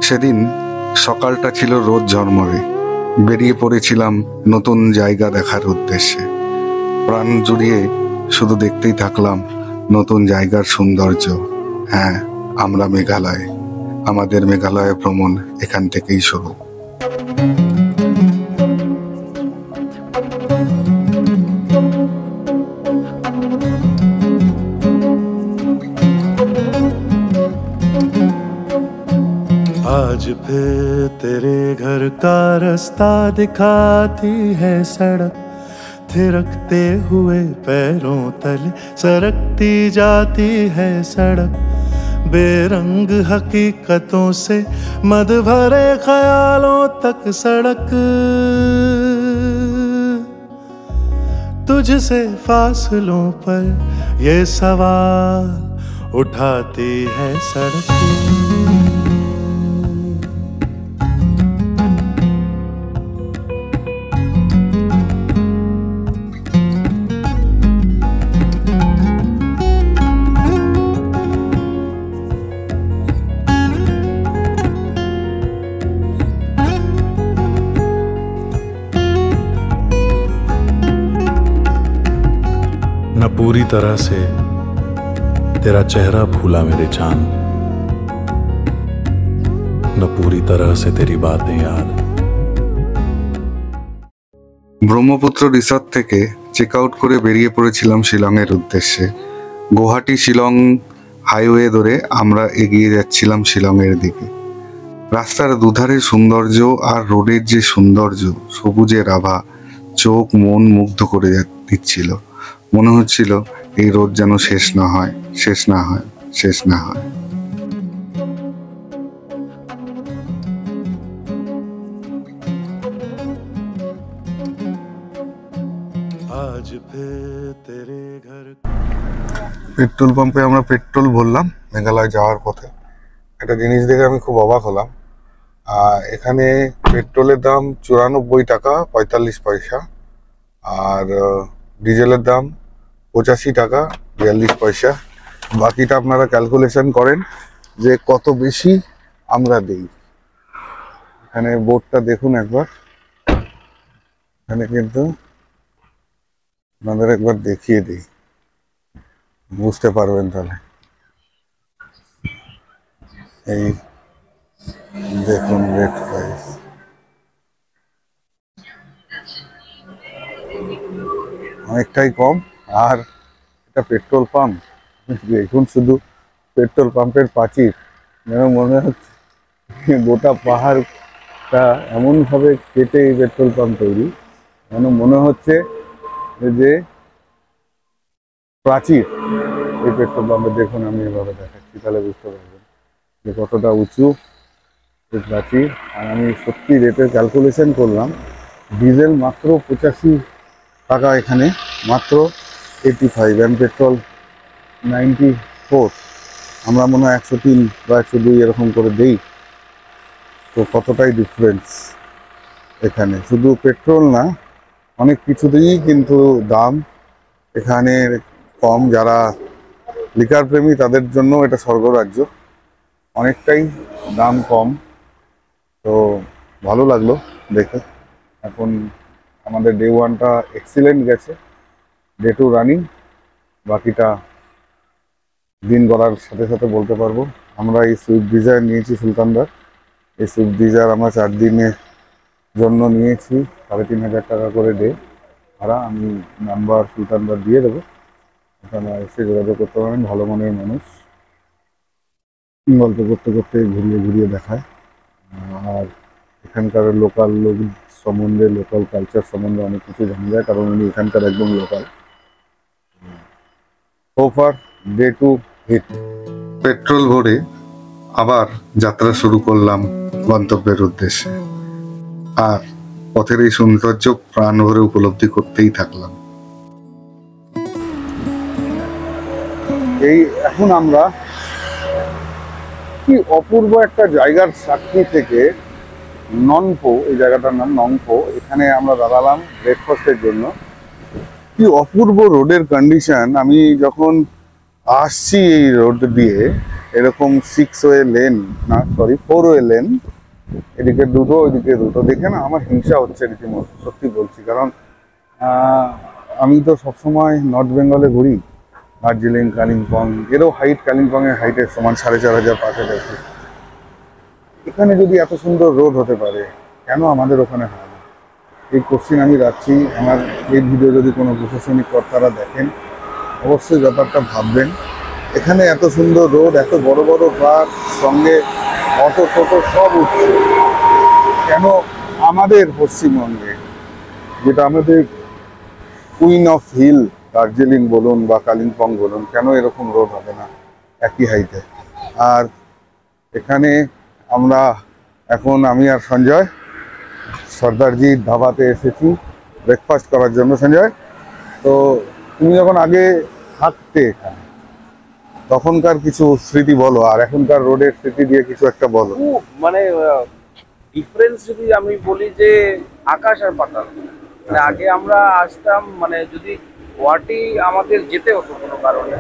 সেদিন সকালটা ছিল রোদ ঝরমরে। বেরিয়ে পড়েছিলাম নতুন জায়গা দেখার উদ্দেশ্যে। প্রাণ জুড়িয়ে শুধু দেখতেই থাকলাম নতুন জায়গার সৌন্দর্য। হ্যাঁ, আমরা মেঘালয়। আমাদের মেঘালয় ভ্রমণ এখান থেকেই শুরু। आज फिर तेरे घर का रास्ता दिखाती है सड़क, थिरकते हुए पैरों तले सरकती जाती है सड़क। बेरंग हकीकतों से मद भरे ख्यालों तक सड़क, तुझसे फासलों पर ये सवाल उठाती है सड़क। न पूरी तरह से तेरा चेहरा भूला मेरे चांद, न पूरी तरह से तेरी बातें याद। ব্রহ্মপুত্র রিসর্ট থেকে চেক আউট করে বেরিয়ে পড়েছিলাম শিলংয়ের উদ্দেশ্যে। গুয়াহাটি শিলং হাইওয়ে ধরে আমরা এগিয়ে যাচ্ছিলাম শিলংয়ের দিকে। রাস্তার দুধারে সৌন্দর্য আর রোডের যে সৌন্দর্য, সবুজের আভা চোখ মন মুগ্ধ করে দিচ্ছিল। মনে হচ্ছিল এই রোড যেন শেষ না হয়, শেষ না হয়, শেষ না হয়। পেট্রোল পাম্পে আমরা পেট্রোল ভরলাম মেঘালয় যাওয়ার পথে। একটা জিনিস দেখে আমি খুব অবাক হলাম। এখানে পেট্রোলের দাম 94 টাকা 45 পয়সা, আর ডিজেলের দাম 85 টাকা 42 পয়সা। বাকিটা আপনারা ক্যালকুলেশন করেন যে কত বেশি আমরা দেই। এখানে বোর্ডটা দেখুন একবার, এখানে কিন্তু আপনাদের একবার দেখিয়ে দিই, বুঝতে পারবেন তাহলে। এই দেখুন রেট প্রাইস, অনেকটাই কম। আর এটা পেট্রোল পাম্প, দেখুন শুধু পেট্রোল পাম্পের প্রাচীর, যেন মনে হচ্ছে গোটা পাহাড়টা এমনভাবে কেটে এই পেট্রোল পাম্প তৈরি, যেন মনে হচ্ছে যে প্রাচীর এই পেট্রোল পাম্পে। দেখুন আমি এভাবে দেখাচ্ছি, তাহলে বুঝতে পারবেন যে কতটা উঁচু এই প্রাচীর। আর আমি সত্যি রেটের ক্যালকুলেশন করলাম, ডিজেল মাত্র 85 টাকা, এখানে মাত্র 85, অ্যান্ড পেট্রোল 94। আমরা মনে হয় 103 বা 102 এরকম করে দেই। তো কতটাই ডিফারেন্স এখানে। শুধু পেট্রোল না, অনেক কিছুতেই কিন্তু দাম এখানে কম। যারা লিকার প্রেমী তাদের জন্য এটা স্বর্গরাজ্য, অনেকটাই দাম কম। তো ভালো লাগলো দেখে। এখন আমাদের ডে 1টা এক্সিলেন্ট গেছে, ডে 2 রানিং। বাকিটা দিন গড়ার সাথে সাথে বলতে পারবো। আমরা এই সুইফট ডিজায়ার নিয়েছি সুলতানদার। এই সুইফট ডিজায়ার আমরা 4 দিনের জন্য নিয়েছি, 3500 টাকা করে ডে ভাড়া। আমি নাম্বার সুলতানদার দিয়ে দেবো, ওখানে এসে যোগাযোগ করতে পারেন। ভালো মনের মানুষ, গল্প করতে করতে ঘুরিয়ে ঘুরিয়ে দেখায়। আর এখানকার লোকাল লোক সম্বন্ধে, লোকাল কালচার সম্বন্ধে অনেক কিছু জানা যায়, কারণ উনি এখানকার একদম লোকাল। সোফার ডে 2 হিট। পেট্রোল ভরে আবার যাত্রা শুরু করলাম গন্তব্যের উদ্দেশ্যে। আর পথের এই সৌন্দর্য প্রাণ ভরে উপলব্ধি করতেই থাকলাম। এই এখন আমরা কি অপূর্ব একটা জায়গার সাক্ষী থেকে নংপো, এই জায়গাটার নাম নংপো, এখানে আমরা দাঁড়ালাম ব্রেকফাস্টের জন্য। কি অপূর্ব রোডের কন্ডিশন। আমি যখন আসছি এই রোড দিয়ে এরকম 6 ওয়ে লেন, না সরি 4 ওয়ে লেন, এদিকে দুটো ওইদিকে দুটো, দেখে না আমার হিংসা হচ্ছে রীতিমতো, সত্যি বলছি। কারণ আমি তো সবসময় নর্থ বেঙ্গলে ঘুরি, দার্জিলিং, কালিম্পং, এরও হাইট কালিম্পংয়ের হাইটের সমান 4500 5,000 feet। এখানে যদি এত সুন্দর রোড হতে পারে, কেন আমাদের ওখানে হয় না? এই কোশ্চিন আমি রাখছি। আমার এই ভিডিও যদি কোনো প্রশাসনিক কর্তারা দেখেন, অবশ্যই ব্যাপারটা ভাববেন। এখানে এত সুন্দর রোড, এত বড় বড় ট্রাক, সঙ্গে অটো টোটো সব উঠছে, কেন আমাদের পশ্চিমবঙ্গে, যেটা আমাদের কুইন অফ হিল দার্জিলিং বলুন বা কালিম্পং বলুন, কেন এরকম রোড হবে না একই হাইটে? আর এখানে আমরা এখন, আমি আর সঞ্জয় সর্দারজির ধাবাতে এসেছি ব্রেকফাস্ট করার জন্য। সঞ্জয়, তো তুমি যখন আগে থাকতে এখানে, তখনকার কিছু স্মৃতি বলো, আর এখনকার রোডের স্মৃতি দিয়ে কিছু একটা বলো। মানে ডিফারেন্স যদি আমি বলি যে আকাশ আর পাতাল। মানে আগে আমরা আসতাম, মানে যদি গুয়াহাটি আমাদের যেতে হতো কোনো কারণে,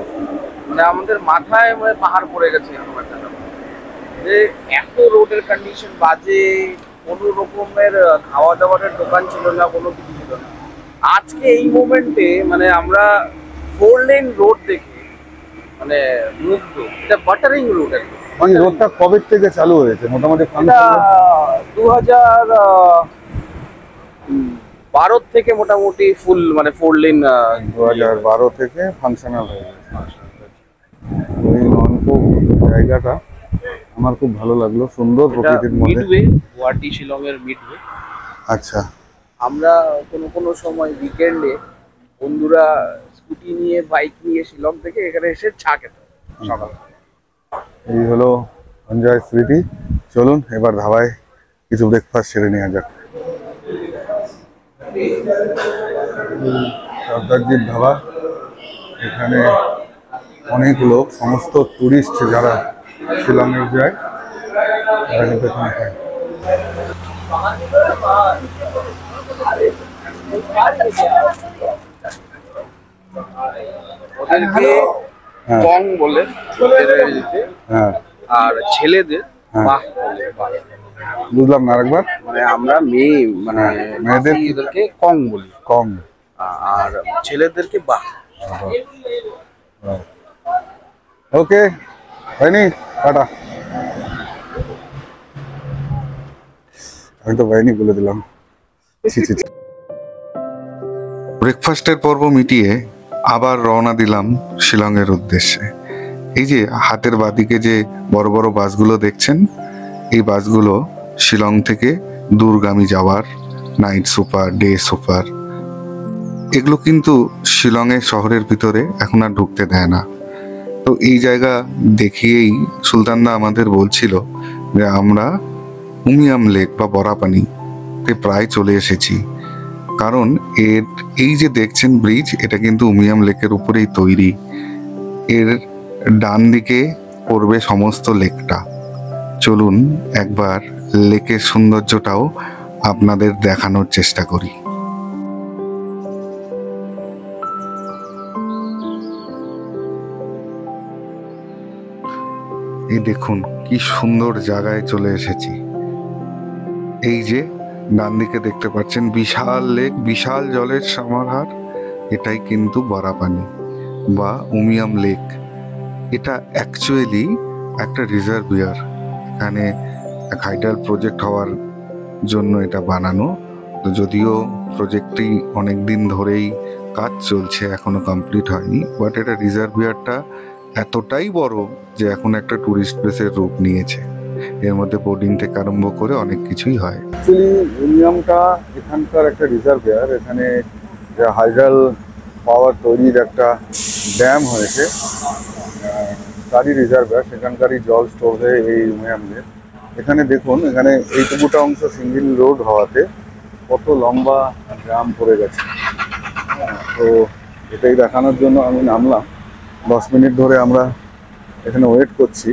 মানে আমাদের মাথায় মানে পাহাড় পড়ে গেছে এরকম একটা ব্যাপার। যে এত রোডের কন্ডিশন বাজে, কোনো রকমের খাওয়া দাওয়ারের দোকান ছিল না, কোনো কিছু ছিল না। আজকে এই মোমেন্টে মানে আমরা 4 লেন রোড দেখে মানে মুগ্ধ। এটা বাটারিং রোড আর কি। এই রোডটা কবে থেকে চালু হয়েছে মোটামুটি? এটা 2012 থেকে মোটামুটি ফুল মানে 4 লেন। 2012 থেকে ফাংশনাল হয়ে গেছে। ওই ননকো জায়গাটা আমার খুব ভালো লাগলো, সুন্দর প্রকৃতির মধ্যে। মিডওয়ে, গুয়াহাটি শিলং এর মিডওয়ে। আচ্ছা, আমরা কোনো কোনো সময় উইকেন্ডে বন্ধুরা স্কুটি নিয়ে, বাইক নিয়ে শিলং থেকে এখানে এসে চা খেতে সকাল। এই হলো সঞ্জয় স্মৃতি। চলুন এবার ধাবায় কিছু ব্রেকফাস্ট সেরে নেওয়া যাক। সর্দারজির ধাবা, এখানে অনেক লোক, সমস্ত টুরিস্ট যারা শিলংয়ে যায় তারা কিন্তু এখানে খায়। ওদেরকে হ্যাঁ। কং বলে ছোটদের ইতে, হ্যাঁ, আর ছেলেদের হ্যাঁ। বাহ বলে। বাহ। বুঝলাম না, আরেকবার। মানে আমরা মেয়ে মানে মেয়েদের- মেয়েদেরকে কং বলি, কম। আর ছেলেদেরকে বাহ। ওকে, হয়নি, টাটা। আমি তো হয়নি বলে দিলাম। ব্রেকফাস্টের পর্ব মিটিয়ে আবার রওনা দিলাম শিলংয়ের উদ্দেশ্যে। এই যে হাতের বাদিকে যে বড় বড় বাসগুলো দেখছেন, এই বাসগুলো শিলং থেকে দূরগামী যাওয়ার নাইট সুপার, ডে সুপার। এগুলো কিন্তু শিলংয়ের শহরের ভিতরে এখন আর ঢুকতে দেয় না। তো এই জায়গা দেখিয়েই সুলতানদা আমাদের বলছিল যে আমরা উমিয়াম লেক বা বরাপানিতে প্রায় চলে এসেছি। কারণ এই যে দেখছেন ব্রিজ, এটা কিন্তু উমিয়াম লেকের উপরেই তৈরি। এর ডান দিকে পড়বে সমস্ত লেকটা। চলুন একবার লেকের সৌন্দর্যটাও আপনাদের দেখানোর চেষ্টা করি। এই দেখুন কি সুন্দর জায়গায় চলে এসেছি। এই যে ডান দিকে দেখতে পাচ্ছেন বিশাল লেক, বিশাল জলের সমাহার, এটাই কিন্তু বরাপানি বা উমিয়াম লেক। এটা অ্যাকচুয়ালি একটা রিজার্ভিয়ার। এখানে হাইডাল প্রজেক্ট হওয়ার জন্য এটা বানানো। তো যদিও প্রজেক্টটি অনেক দিন ধরেই কাজ চলছে, এখনো কমপ্লিট হয়নি, বাট এটা রিজার্ভিয়ারটা এতটাই বড় যে এখন একটা টুরিস্ট প্লেসের রূপ নিয়েছে। এর মধ্যে বোটিং থেকে আরম্ভ করে অনেক কিছুই হয়। অ্যাকচুয়ালি উমিয়ামটা এখানকার একটা রিজার্ভিয়ার। এখানে যে হাইডাল পাওয়ার তৈরির একটা ড্যাম হয়েছে, তারই রিজার্ভিয়ার, সেখানকারই জল স্টোর হয়ে এই উমিয়ামদের। এখানে দেখুন, এখানে এইটুকুটা অংশ সিঙ্গেল রোড হওয়াতে কত লম্বা গ্রাম পড়ে গেছে। তো এটাই দেখানোর জন্য আমি নামলাম। 10 মিনিট ধরে আমরা এখানে ওয়েট করছি।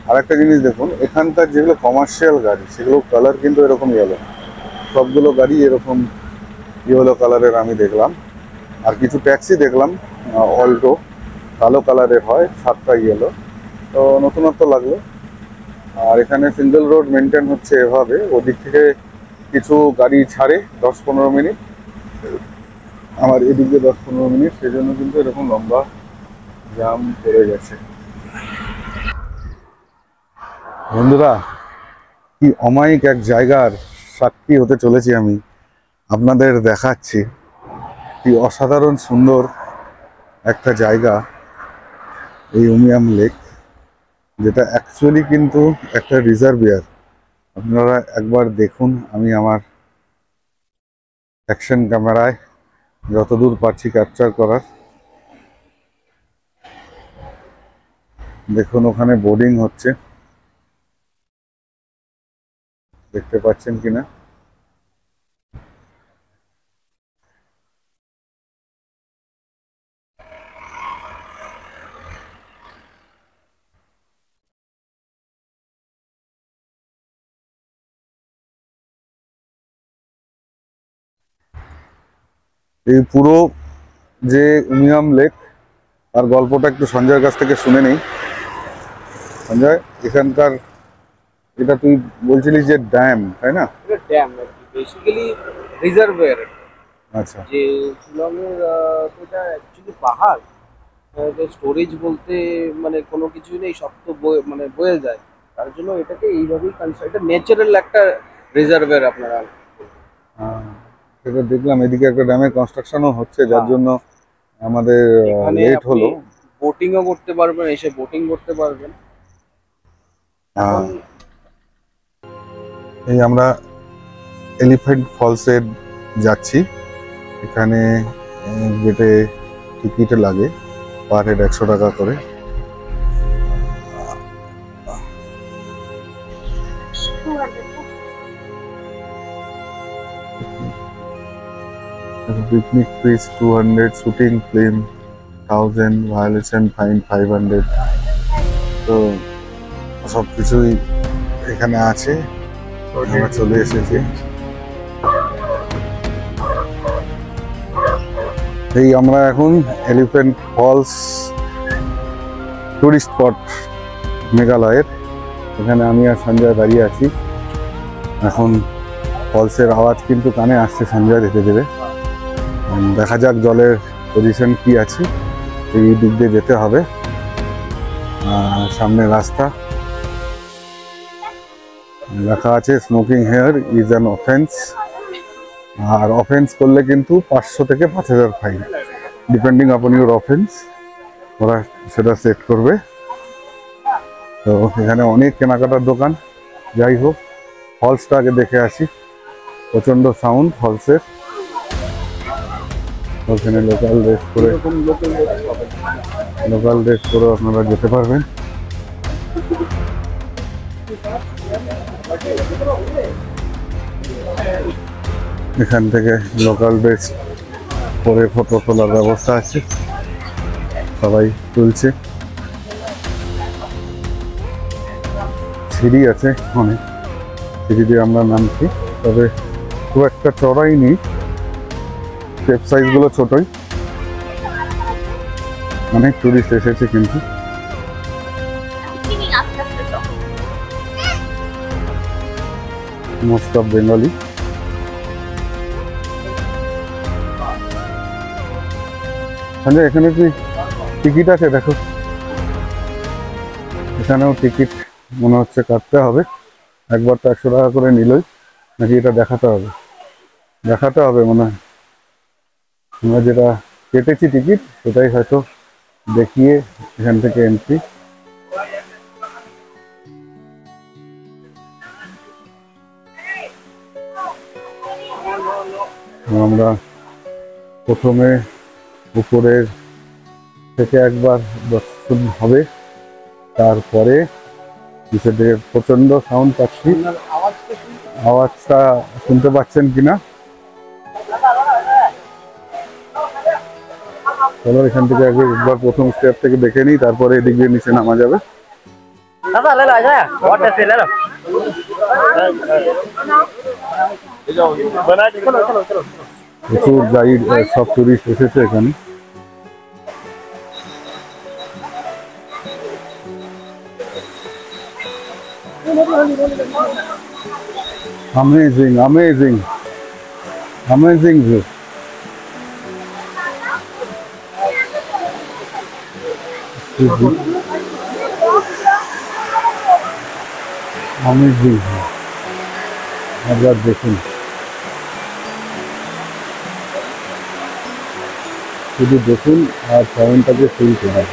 আর একটা জিনিস দেখুন, এখানকার যেগুলো কমার্শিয়াল গাড়ি, সেগুলো কালার কিন্তু এরকম ইয়েলো। সবগুলো গাড়ি এরকম ইয়েলো কালারের আমি দেখলাম। আর কিছু ট্যাক্সি দেখলাম অল্টো, কালো কালারের হয়, 7টা ইয়েলো। তো নতুনত্ব লাগলো। আর এখানে সিঙ্গেল রোড মেনটেন হচ্ছে এভাবে, ওদিক থেকে কিছু গাড়ি ছাড়ে 10-15 মিনিট, আমার এদিকে 10-15 মিনিট, সেই জন্য কিন্তু এরকম লম্বা জাম পড়ে গেছে। বন্ধুরা, কি অমায়িক এক জায়গার সাক্ষী হতে চলেছি আমি, আপনাদের দেখাচ্ছি কি অসাধারণ সুন্দর একটা জায়গা এই উমিয়াম লেক, যেটা অ্যাকচুয়ালি কিন্তু একটা রিজার্ভিয়ার। আপনারা একবার দেখুন, আমি আমার অ্যাকশন ক্যামেরায় যতদূর পারছি ক্যাপচার করার। দেখুন ওখানে বোর্ডিং হচ্ছে, দেখতে পাচ্ছেন কিনা। এই পুরো যে উমিয়াম লেক তার গল্পটা একটু সঞ্জয়ের কাছ থেকে শুনে নেই। সঞ্জয়, এখানকার, এটা তুই বলছিলিস যে ড্যাম, তাই না? এটা ড্যাম বেসিক্যালি রিজার্ভয়ার। আচ্ছা, যে শিলংয়ের তো এটা অ্যাকচুয়ালি পাহাড়, স্টোরেজ বলতে মানে কোনো কিছু নেই, সব তো মানে বয়ে যায়। তার জন্য এটাকে এইভাবেই কনসিডার, এটা ন্যাচারাল একটা রিজার্ভয়ার আপনারা। সেটা দেখলাম। এদিকে একটা ড্যামের কনস্ট্রাকশনও হচ্ছে, যার হ্যাঁ। জন্য আমাদের এখানে লেট আপনি হলো। বোটিংও করতে পারবেন, এসে বোটিং করতে পারবেন। হ্যাঁ, এই আমরা এলিফ্যান্ট ফলসে যাচ্ছি। এখানে গেটে টিকিট লাগে, পার হেড 100 টাকা করে। পিকনিক ফিস 200, শুটিং ফিল্ম 1000, ভায়োলেশন ফাইন 500। তো সব কিছুই এখানে আছে। আমরা চলে এসেছি। এই আমরা এখন এলিফ্যান্ট ফলস টুরিস্ট স্পট মেঘালয়ের, এখানে আমি আর সঞ্জয় দাঁড়িয়ে আছি। এখন ফলসের আওয়াজ কিন্তু কানে আসছে, সঞ্জয় দেখে দেবে। দেখা যাক জলের পজিশন কি আছে। এই দিক দিয়ে যেতে হবে, সামনে রাস্তা লেখা আছে smoking here is an offence. আর অফেন্স করলে কিন্তু 500 থেকে 5000 fine, depending upon your offence, ওরা সেটা সেট করবে। তো এখানে অনেক কেনাকাটার দোকান। যাই হোক, ফলসটা আগে দেখে আসি। প্রচণ্ড সাউন্ড ফলসের। ওখানে লোকাল ড্রেস করে আপনারা যেতে পারবেন। এখান থেকে লোকাল ড্রেস পরে ফটো তোলার ব্যবস্থা আছে, সবাই তুলছে। সিঁড়ি আছে অনেক, সিঁড়ি দিয়ে আমরা নামছি, তবে খুব একটা চড়াই নেই, স্টেপ সাইজ গুলো ছোটই। অনেক টুরিস্ট এসেছে কিন্তু। Most of Bengali. এখানে কি টিকিট আছে? দেখো এখানেও টিকিট মনে হচ্ছে কাটতে হবে। একবার তো 100 টাকা করে নিলই, নাকি এটা দেখাতে হবে? দেখাতে হবে মনে হয়। আমরা যেটা কেটেছি টিকিট সেটাই হয়তো দেখিয়ে এখান থেকে এন্ট্রি। আমরা প্রথমে উপরের থেকে একবার দর্শন হবে, তারপরে নিচে থেকে প্রচন্ড সাউন্ড পাচ্ছি। আওয়াজটা শুনতে পাচ্ছেন কিনা? চলো এখান থেকে একবার প্রথম স্টেপ থেকে দেখে নিই, তারপরে এদিক দিয়ে নিচে নামা যাবে। প্রচুর গাইড, সব টুরিস্ট এসেছে এখানে। Amazing, amazing, amazing view. Amazing view. একবার দেখুন, শুধু দেখুন আর সাউন্ডটাকে ফিল করুন।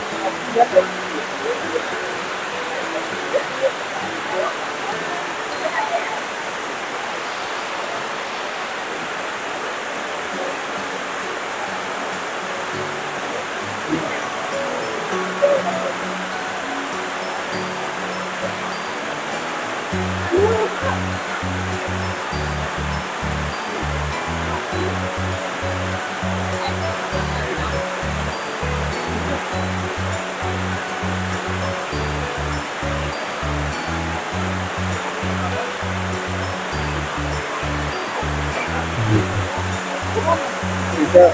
এটা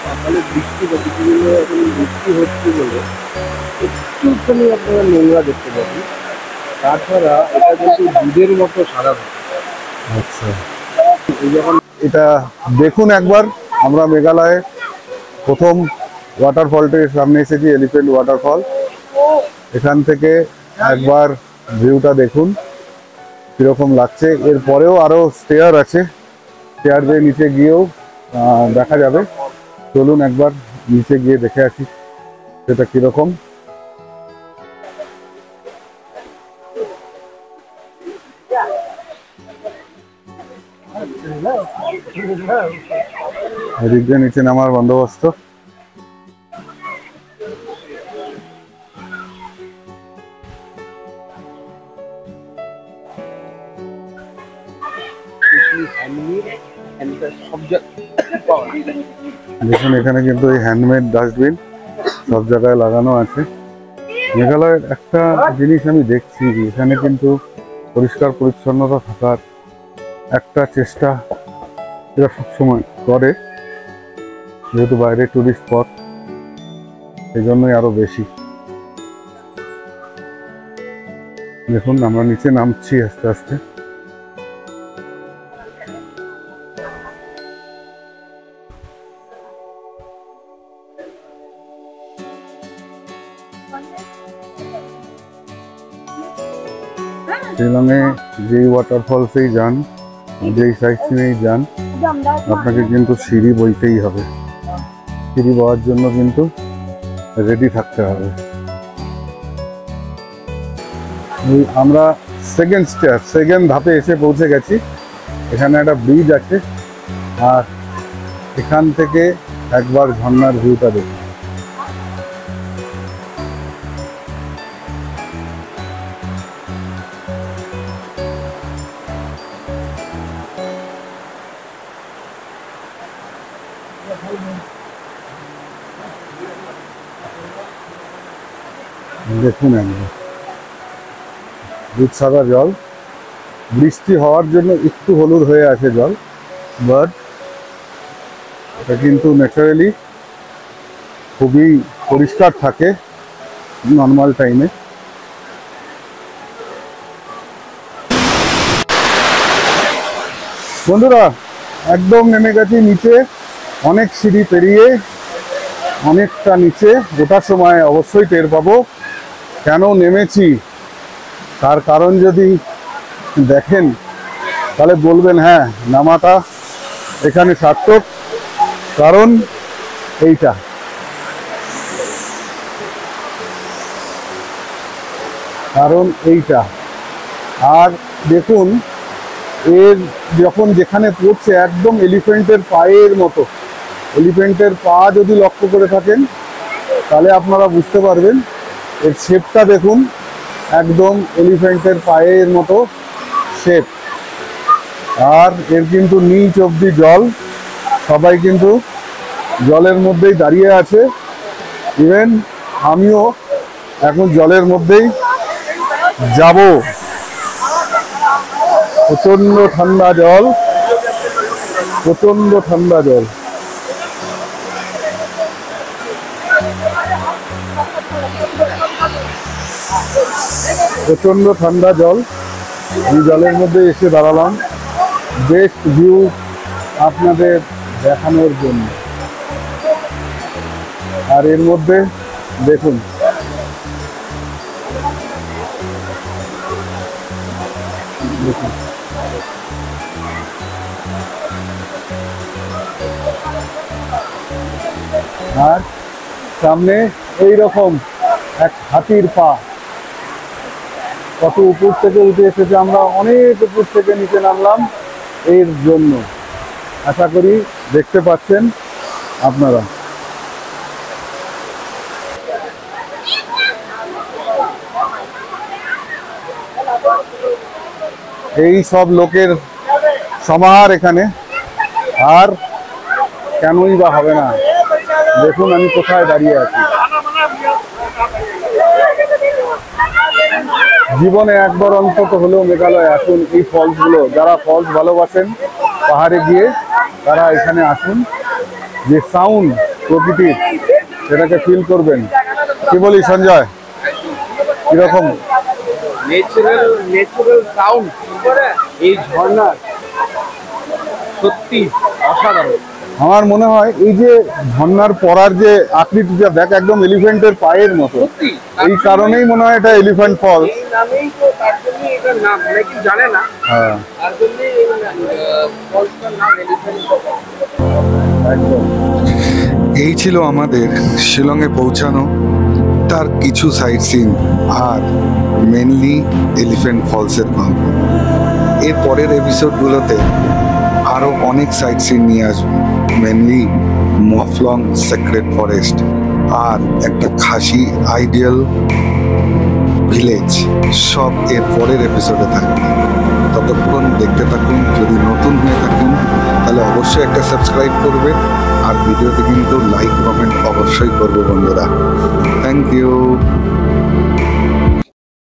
সকালে বৃষ্টি বা কিছুদিন এখন বৃষ্টি হচ্ছে বলে একটুখানি আপনারা নোংরা দেখতে পাবেন। তাছাড়া এটা কিন্তু দুধের মতো সাদা থাকে। আচ্ছা, এটা দেখুন একবার। আমরা মেঘালয়ে প্রথম ওয়াটারফলটির সামনে এসেছি, এলিফ্যান্ট ওয়াটারফল। এখান থেকে একবার ভিউটা দেখুন কিরকম লাগছে। এরপরেও আরো স্টেয়ার আছে, স্টেয়ার দিয়ে নিচে গিয়েও দেখা যাবে। চলুন একবার নিচে গিয়ে দেখে আসি সেটা কিরকম। এদিক দিয়ে নিচে নামার বন্দোবস্ত। দেখুন এখানে কিন্তু এই হ্যান্ডমেড ডাস্টবিন সব জায়গায় লাগানো আছে। মেঘালয়ের একটা জিনিস আমি দেখছি, এখানে কিন্তু পরিষ্কার পরিচ্ছন্নতা থাকার একটা চেষ্টা এরা সবসময় করে, যেহেতু বাইরে টুরিস্ট স্পট, এই জন্যই আরো বেশি। দেখুন আমরা নিচে নামছি আস্তে আস্তে। শিলংয়ে যেই ওয়াটারফলসেই যান, যেই সাইট সিনেই যান, আপনাকে কিন্তু সিঁড়ি বইতেই হবে। সিঁড়ি বওয়ার জন্য কিন্তু রেডি থাকতে হবে। আমরা সেকেন্ড ধাপে এসে পৌঁছে গেছি। এখানে একটা ব্রিজ আছে, আর এখান থেকে একবার ঝর্ণার ভিউটা দেখুন। দেখুন একবার দুধ সাদা জল, বৃষ্টি হওয়ার জন্য একটু হলুদ হয়ে আছে জল, বাট এটা কিন্তু ন্যাচারালি খুবই পরিষ্কার থাকে নর্মাল টাইমে। বন্ধুরা একদম নেমে গেছি নিচে, অনেক সিঁড়ি পেরিয়ে অনেকটা নিচে। ওঠার সময় অবশ্যই টের পাবো কেন নেমেছি। তার কারণ যদি দেখেন তাহলে বলবেন হ্যাঁ নামাটা এখানে সার্থক। কারণ এইটা, আর দেখুন এর যখন যেখানে পড়ছে একদম এলিফ্যান্টের পায়ের মতো। এলিফ্যান্টের পা যদি লক্ষ্য করে থাকেন তাহলে আপনারা বুঝতে পারবেন। এর শেপটা দেখুন, একদম এলিফ্যান্টের পায়ের মতো শেপ। আর এর কিন্তু নিচ অবধি জল, সবাই কিন্তু জলের মধ্যেই দাঁড়িয়ে আছে। ইভেন আমিও এখন জলের মধ্যেই যাব। প্রচন্ড ঠান্ডা জল, প্রচন্ড ঠান্ডা জল। প্রচণ্ড ঠান্ডা জল, এই জলের মধ্যে এসে দাঁড়ালাম বেস্ট ভিউ আপনাদের দেখানোর জন্য। আর এর মধ্যে দেখুন দেখুন আর সামনে এই রকম এক হাতির পা, কত উপর থেকে উঠে এসেছে, আমরা অনেক উপর থেকে নিচে নামলাম এর জন্য। আশা করি দেখতে পাচ্ছেন আপনারা। এই সব লোকের সমাহার এখানে, আর কেনই বা হবে না। দেখুন আমি কোথায় দাঁড়িয়ে আছি। জীবনে একবার অন্তত হলেও মেঘালয় আসুন। এই ফলসগুলো, যারা ফলস ভালোবাসেন পাহাড়ে গিয়ে তারা এখানে আসুন। যে সাউন্ড প্রকৃতির, সেটাকে ফিল করবেন। কি বলি সঞ্জয়, কিরকম ন্যাচারাল সাউন্ড এই ঝর্ণার সত্যি অসাধারণ। আমার মনে হয় এই যে ঝর্ণার পড়ার যে আকৃতিটা, দেখ একদম এলিফ্যান্টের পায়ের মতো। সত্যি এই কারণেই মনে হয় এটা এলিফ্যান্ট ফলস। এই নামেই তো, তার জন্যই এটার নাম, অনেকেই জানে না, হ্যাঁ তার জন্যই এই ফলসটার নাম এলিফ্যান্ট ফলস। একদম। এই ছিল আমাদের শিলংয়ে পৌঁছানো, তার কিছু সাইট সিন আর মেনলি এলিফ্যান্ট ফলসের গল্প। এর পরের এপিসোডগুলোতে আরও অনেক সাইট সিন নিয়ে আসবো, মেনলি মফলং সেক্রেট ফরেস্ট আর একটা খাসি আইডিয়াল ভিলেজ, সব এর পরের এপিসোডে থাকবে। ততক্ষণ দেখতে থাকুন। যদি নতুন হয়ে থাকেন তাহলে অবশ্যই একটা সাবস্ক্রাইব করবেন, আর ভিডিওতে কিন্তু লাইক কমেন্ট অবশ্যই করবে বন্ধুরা। Thank you.